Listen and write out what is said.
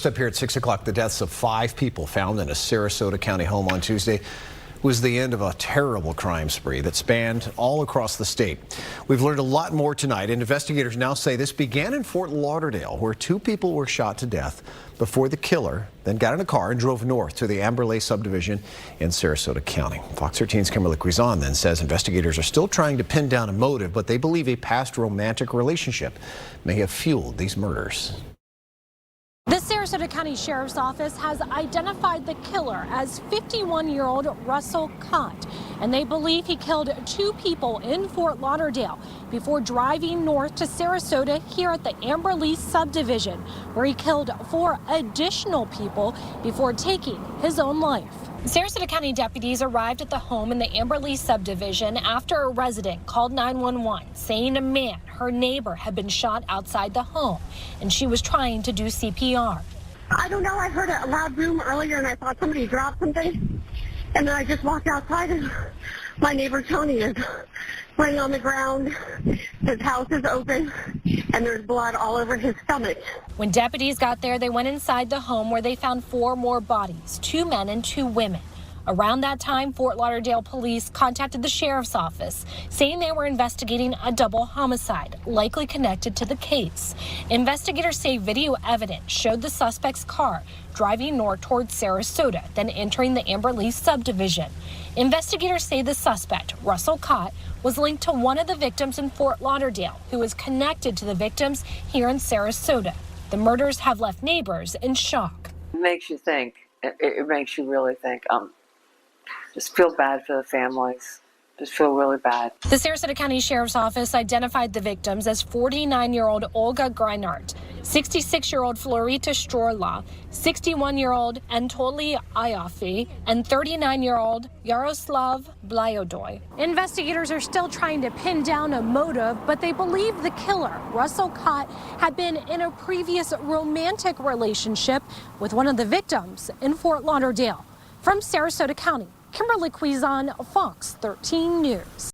Up here at 6 o'clock, the deaths of 5 people found in a Sarasota County home on Tuesday was the end of a terrible crime spree that spanned all across the state. We've learned a lot more tonight, and investigators now say this began in Fort Lauderdale, where 2 people were shot to death before the killer then got in a car and drove north to the Amberley subdivision in Sarasota County. Fox 13's Kimberly Quizon then says investigators are still trying to pin down a motive, but they believe a past romantic relationship may have fueled these murders. The Sarasota County Sheriff's Office has identified the killer as 51-year-old Russell Cott, and they believe he killed 2 people in Fort Lauderdale before driving north to Sarasota here at the Amberley subdivision, where he killed 4 additional people before taking his own life. Sarasota County deputies arrived at the home in the Amberley subdivision after a resident called 911 saying a man, her neighbor, had been shot outside the home and she was trying to do CPR. I don't know, I heard a loud boom earlier and I thought somebody dropped something, and then I just walked outside and my neighbor Tony is laying on the ground. His house is open and there's blood all over his stomach. When deputies got there, they went inside the home where they found 4 more bodies, 2 men and 2 women. Around that time, Fort Lauderdale police contacted the sheriff's office, saying they were investigating a double homicide, likely connected to the case. Investigators say video evidence showed the suspect's car driving north towards Sarasota, then entering the Amberley subdivision. Investigators say the suspect, Russell Cott, was linked to one of the victims in Fort Lauderdale, who is connected to the victims here in Sarasota. The murders have left neighbors in shock. It makes you think. It makes you really think. Just feel bad for the families. Just feel really bad. The Sarasota County Sheriff's Office identified the victims as 49-year-old Olga Greinart, 66-year-old Florita Strorla, 61-year-old Anatoly Ayafi, and 39-year-old Yaroslav Blyodoy. Investigators are still trying to pin down a motive, but they believe the killer, Russell Cott, had been in a previous romantic relationship with one of the victims in Fort Lauderdale. From Sarasota County, Kimberly Quizon, Fox 13 News.